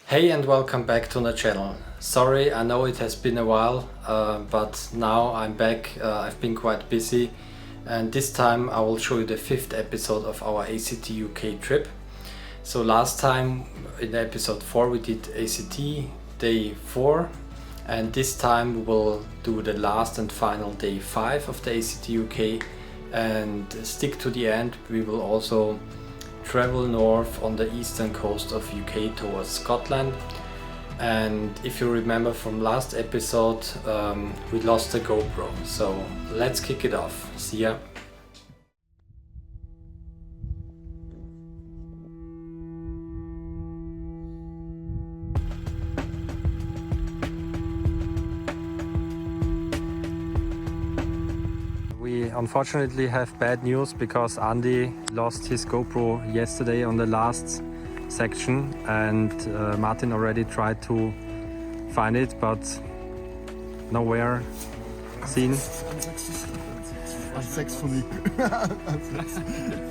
Hey and welcome back to the channel. Sorry, I know it has been a while, but now I'm back. I've been quite busy, and this time I will show you the 5th episode of our ACT UK trip. So last time in episode 4 we did ACT day 4, and this time we will do the last and final day 5 of the ACT UK and stick to the end. We will also travel north on the eastern coast of UK towards Scotland. And if you remember from last episode, we lost the GoPro, so let's kick it off. See ya. We unfortunately have bad news because Andy lost his GoPro yesterday on the last section, and Martin already tried to find it but nowhere seen.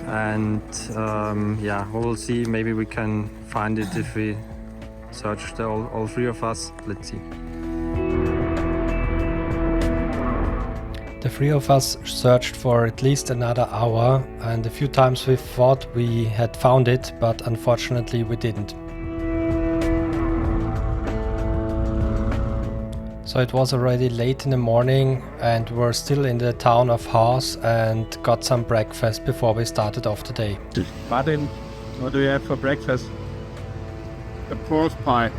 And yeah, we will see, maybe we can find it if we search all three of us. Let's see. The three of us searched for at least another hour, and a few times we thought we had found it, but unfortunately we didn't. So it was already late in the morning and we're still in the town of Haas and got some breakfast before we started off the day. Martin, what do you have for breakfast? A pork pie.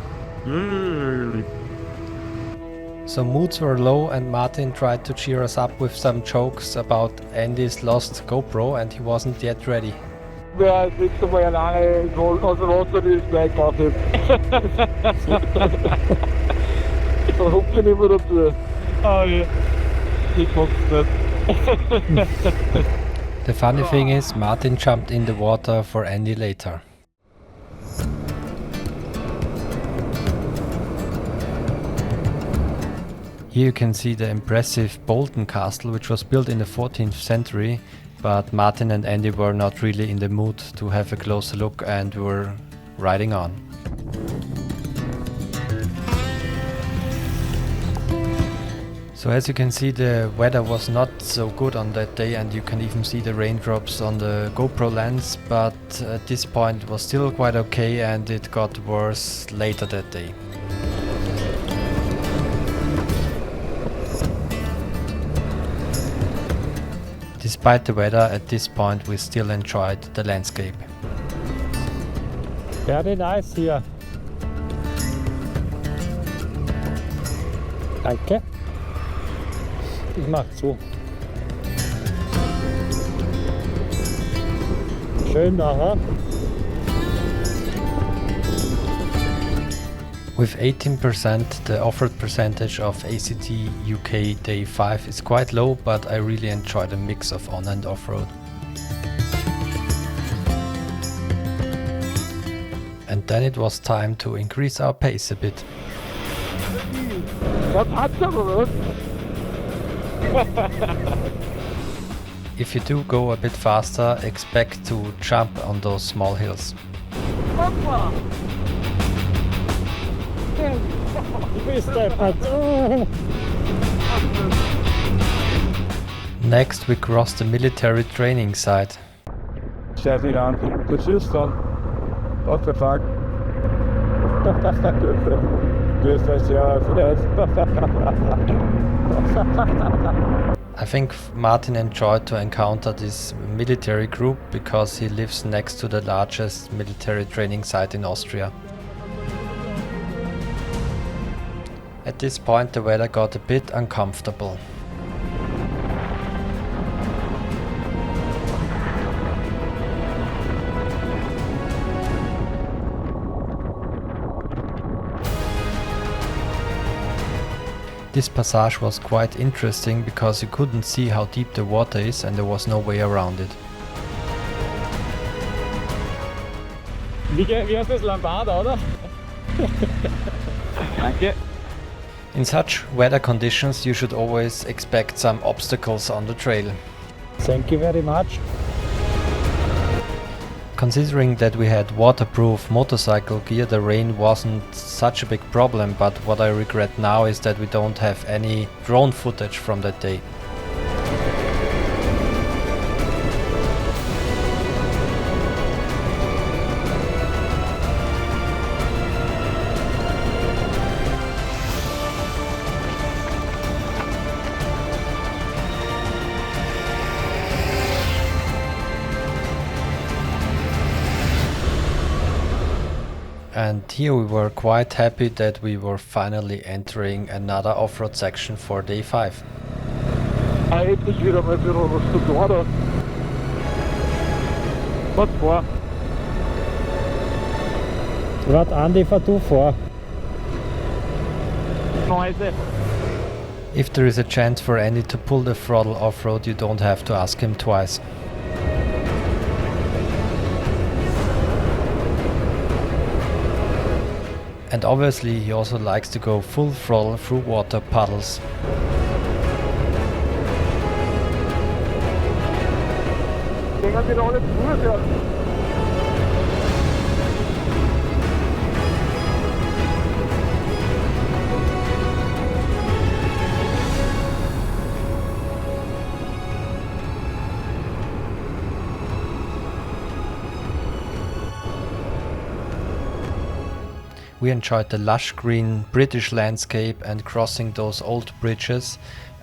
So moods were low and Martin tried to cheer us up with some jokes about Andy's lost GoPro, and he wasn't yet ready. Ja, ik zit er lange, als een auto is gleich auf dem. Dan hoop je niet meer op de... Oh ja, ik hoop het. The funny thing is, Martin jumped in the water for Andy later. Here you can see the impressive Bolton Castle, which was built in the 14th century, but Martin and Andy were not really in the mood to have a closer look and were riding on. So as you can see, the weather was not so good on that day, and you can even see the raindrops on the GoPro lens, but at this point it was still quite okay, and it got worse later that day. Despite the weather, at this point we still enjoyed the landscape. Very nice here. Danke. Ich mach zu. Schön da, huh? With 18%, the offered percentage of ACT UK Day 5 is quite low, but I really enjoy the mix of on and off-road. And then it was time to increase our pace a bit. Was hat's aber, If you do go a bit faster, expect to jump on those small hills. Next we crossed the military training site. Chef it on. Das ist dann. What the fuck? I think Martin enjoyed to encounter this military group because he lives next to the largest military training site in Austria. At this point the weather got a bit uncomfortable. This passage was quite interesting because you couldn't see how deep the water is and there was no way around it. Wie heißt das? Lambada, oder? Danke. In such weather conditions you should always expect some obstacles on the trail. Thank you very much. Considering that we had waterproof motorcycle gear, the rain wasn't such a big problem, but what I regret now is that we don't have any drone footage from that day. And here we were quite happy that we were finally entering another off-road section for day 5. Endlich wieder mal für noch ein Stück weiter. Was vor? Warte, Andi, fahr du vor. Noise. If there is a chance for Andy to pull the throttle off-road, you don't have to ask him twice. And obviously he also likes to go full throttle through water puddles. Gehen wieder alle durch, ja. We enjoyed the lush green British landscape and crossing those old bridges,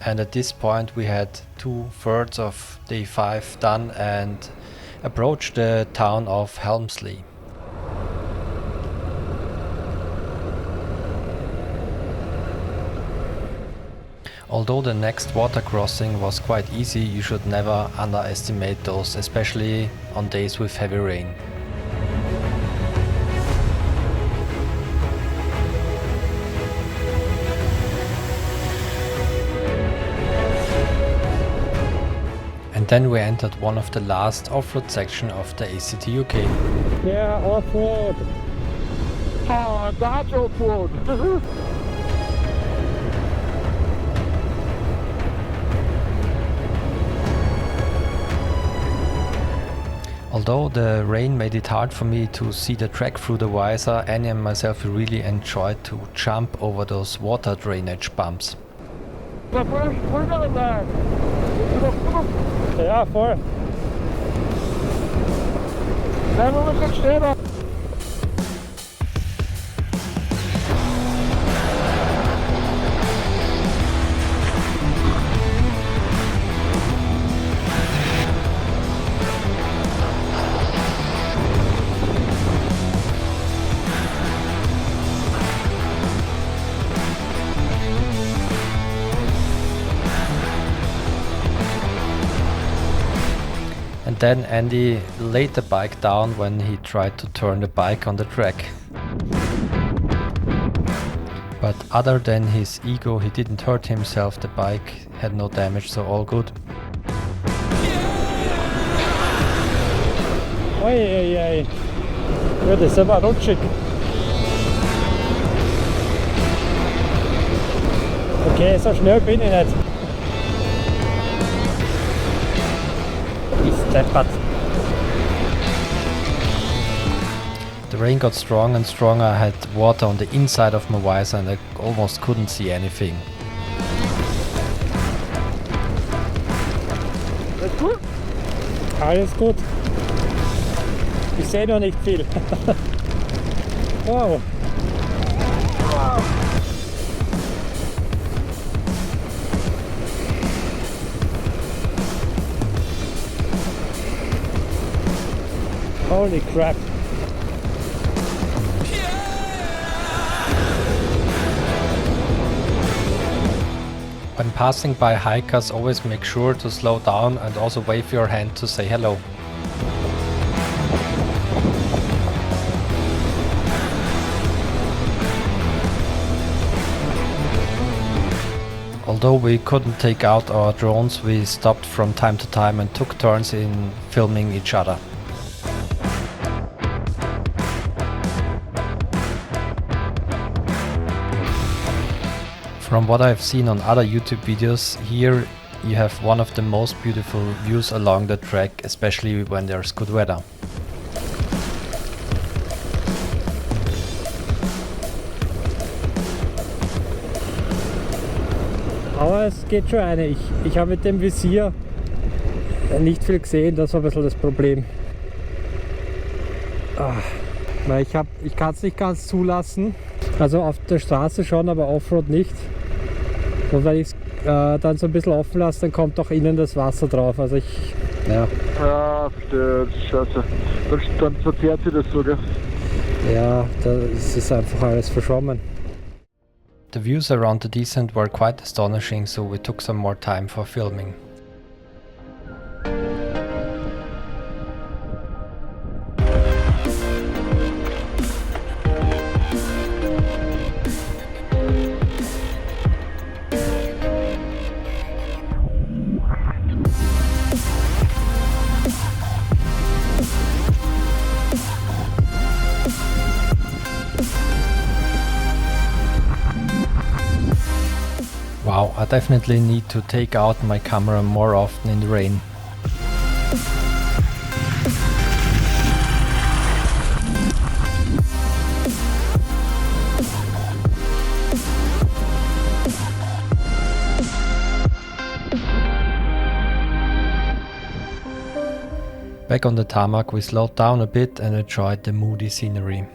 and at this point we had 2/3 of day 5 done and approached the town of Helmsley. Although the next water crossing was quite easy, you should never underestimate those, especially on days with heavy rain. And then we entered one of the last off-road section of the ACT UK. Yeah, off-road. Ah, DACH off-road. Although the rain made it hard for me to see the track through the visor, Annie and myself really enjoyed to jump over those water drainage bumps. Ja, voll. Nein, wir müssen stehen. And then Andy laid the bike down when he tried to turn the bike on the track. But other than his ego, he didn't hurt himself, the bike had no damage, so all good. Oi, oi, oi. Ja, das ist aber rutschig. Okay, so schnell bin ich nicht. Ist deppert. The rain got strong and stronger. I had water on the inside of my visor and I almost couldn't see anything. Alles gut? Alles gut. Ich sehe noch nicht viel. Wow. Holy crap. When passing by hikers, always make sure to slow down and also wave your hand to say hello. Although we couldn't take out our drones, we stopped from time to time and took turns in filming each other. From what I've seen on other YouTube videos, here you have one of the most beautiful views along the track, especially when there's good weather. Aber es geht schon eine. Ich habe mit dem Visier nicht viel gesehen, das war ein bisschen das Problem. Weil ich kann es nicht ganz zulassen. Also auf der Straße schon, aber Offroad nicht. Und wenn ich es dann so ein bisschen offen lasse, dann kommt auch innen das Wasser drauf. Also ja. Ja, verstehe, das ist scheiße. Dann verzerrt sich das so, gell? Ja, das ist einfach alles verschwommen. The views around the descent were quite astonishing, so we took some more time for filming. Wow, I definitely need to take out my camera more often in the rain. Back on the tarmac, we slowed down a bit and enjoyed the moody scenery.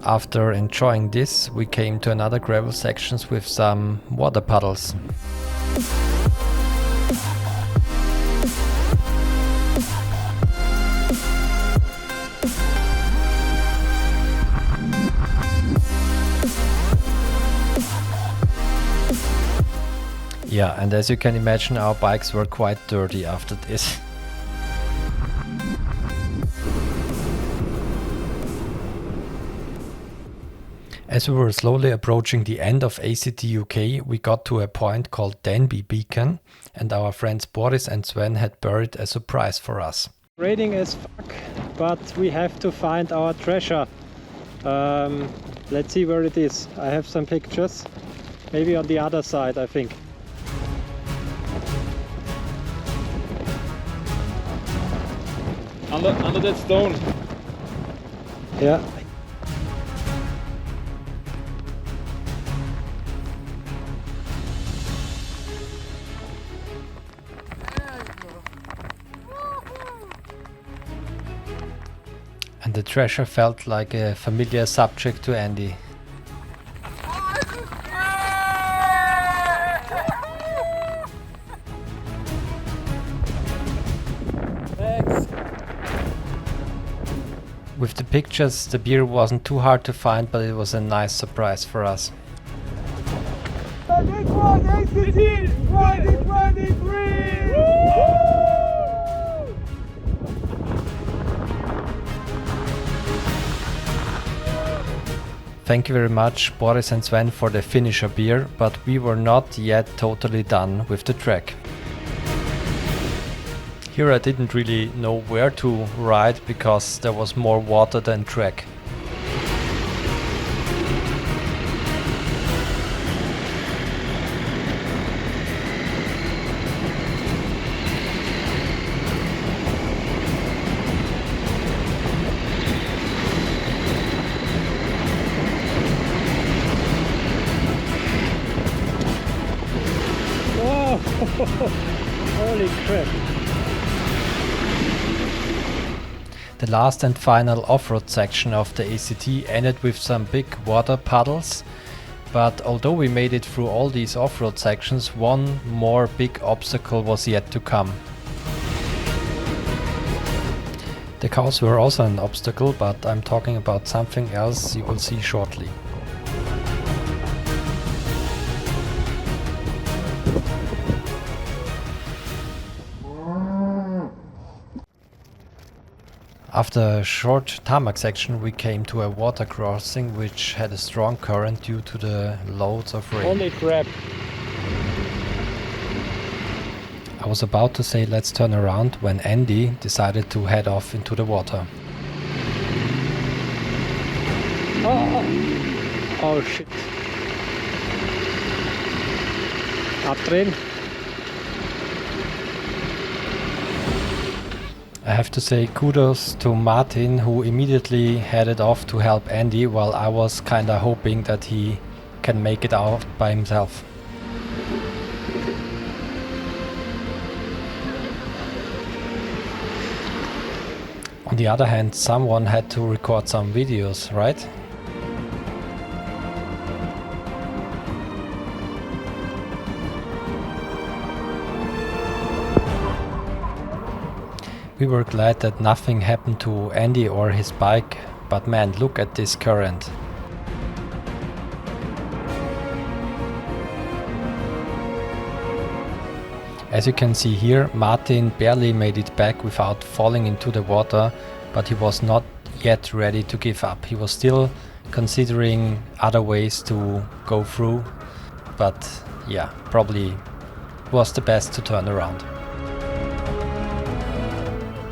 After enjoying this, we came to another gravel sections with some water puddles. Yeah, and as you can imagine, our bikes were quite dirty after this. As we were slowly approaching the end of ACT UK, we got to a point called Danby Beacon, and our friends Boris and Sven had buried a surprise for us. Raining as fuck, but we have to find our treasure. Let's see where it is. I have some pictures. Maybe on the other side, I think. Under that stone. Yeah. And the treasure felt like a familiar subject to Andy. Thanks. With the pictures, the beer wasn't too hard to find, but it was a nice surprise for us. Thank you very much, Boris and Sven, for the finisher beer, but we were not yet totally done with the trek. Here I didn't really know where to ride because there was more water than trek. Holy crap. The last and final off-road section of the ACT ended with some big water puddles, but although we made it through all these off-road sections, one more big obstacle was yet to come. The cows were also an obstacle, but I'm talking about something else you will see shortly. After a short tarmac section, we came to a water crossing which had a strong current due to the loads of rain. Holy crap. I was about to say let's turn around when Andy decided to head off into the water. Oh shit. Abdrehen. I have to say kudos to Martin, who immediately headed off to help Andy, while I was kinda hoping that he can make it out by himself. On the other hand, someone had to record some videos, right? We were glad that nothing happened to Andy or his bike, but man, look at this current. As you can see here, Martin barely made it back without falling into the water, but he was not yet ready to give up. He was still considering other ways to go through, but yeah, probably was the best to turn around.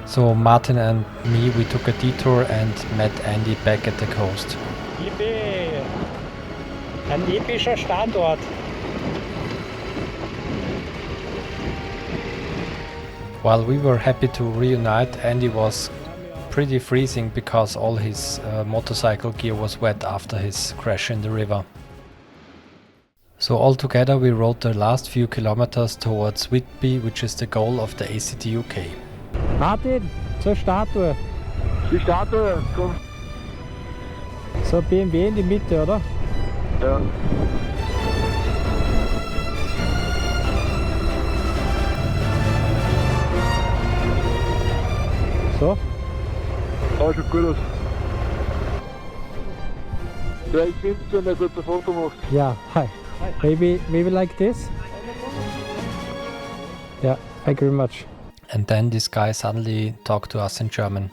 So Martin and me, we took a detour and met Andy back at the coast. Yippie! Ein epischer Standort. While we were happy to reunite, Andy was pretty freezing because all his motorcycle gear was wet after his crash in the river. So all together we rode the last few kilometers towards Whitby, which is the goal of the ACT UK. Martin, zur Statue. Die Statue, komm. So BMW in die Mitte, oder? Ja. So? Oh, schaut gut aus. Ja, ich bin's, wenn er kurz ein Foto macht. Yeah, hi. Maybe like this? Yeah, thank you very much. And then this guy suddenly talked to us in German.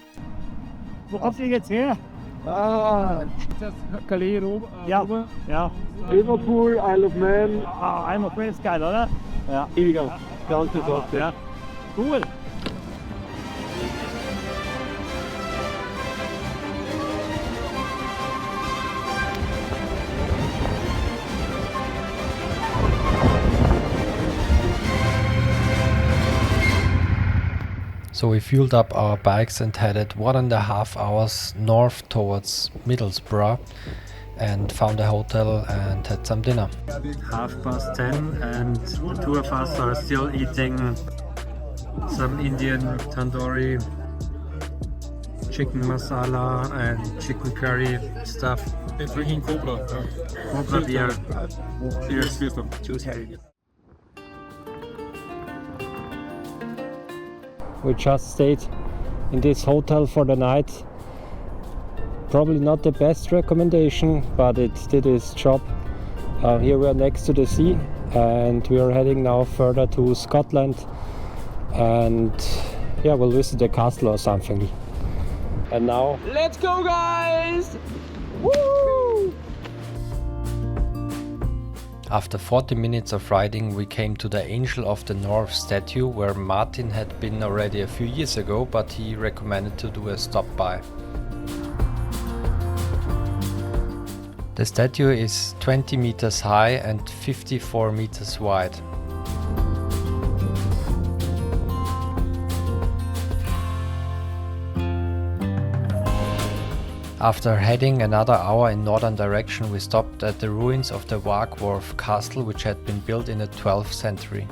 Wo kommt ihr jetzt her? Das Calais oben. Ja, ja. Liverpool, Isle of Man. Isle of Man ist geil, oder? Ja. Ewiger. Ganze Sache. Ja. Cool. So we fueled up our bikes and headed 1.5 hours north towards Middlesbrough and found a hotel and had some dinner. 10:30 and the two of us are still eating some Indian tandoori chicken masala and chicken curry stuff. Drinking Cobra. Cobra beer. Cheers. Cheers. We just stayed in this hotel for the night. Probably not the best recommendation, but it did its job. Here we are next to the sea and we are heading now further to Scotland, and yeah, we'll visit the castle or something. And now Let's go, guys! woo! After 40 minutes of riding, we came to the Angel of the North statue, where Martin had been already a few years ago, but he recommended to do a stop by. The statue is 20 meters high and 54 meters wide. After heading another hour in northern direction, we stopped at the ruins of the Warkworth Castle, which had been built in the 12th century.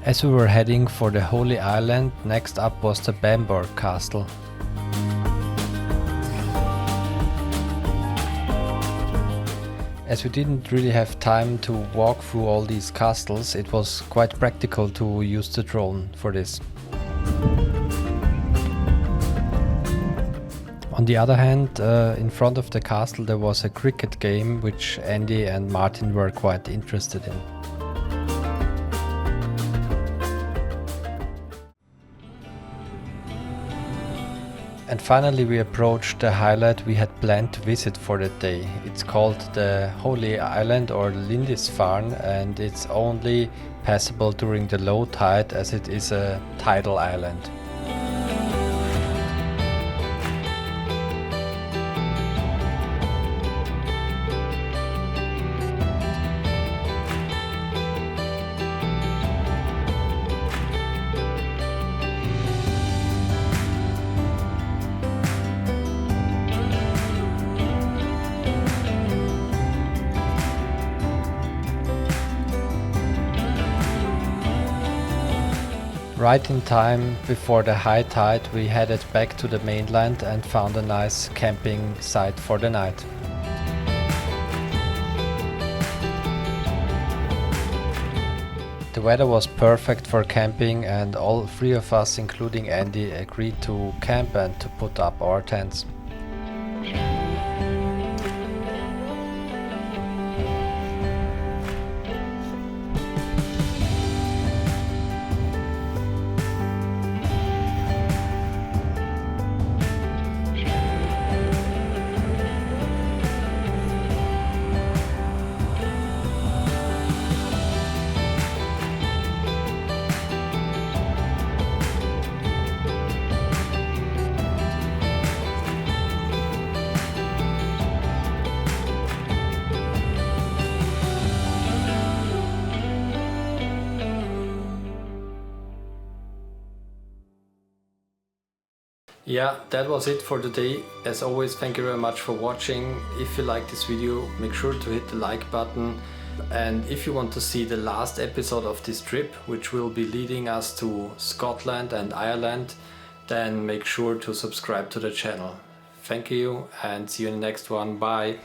As we were heading for the Holy Island, next up was the Bamburgh Castle. As we didn't really have time to walk through all these castles, it was quite practical to use the drone for this. On the other hand, in front of the castle there was a cricket game which Andy and Martin were quite interested in. And finally we approached the highlight we had planned to visit for that day. It's called the Holy Island or Lindisfarne, and it's only passable during the low tide as it is a tidal island. Right in time before the high tide, we headed back to the mainland and found a nice camping site for the night. The weather was perfect for camping and all three of us, including Andy, agreed to camp and to put up our tents. Yeah, that was it for today. As always, thank you very much for watching. If you like this video, make sure to hit the like button. And if you want to see the last episode of this trip, which will be leading us to Scotland and Ireland, then make sure to subscribe to the channel. Thank you and see you in the next one. Bye.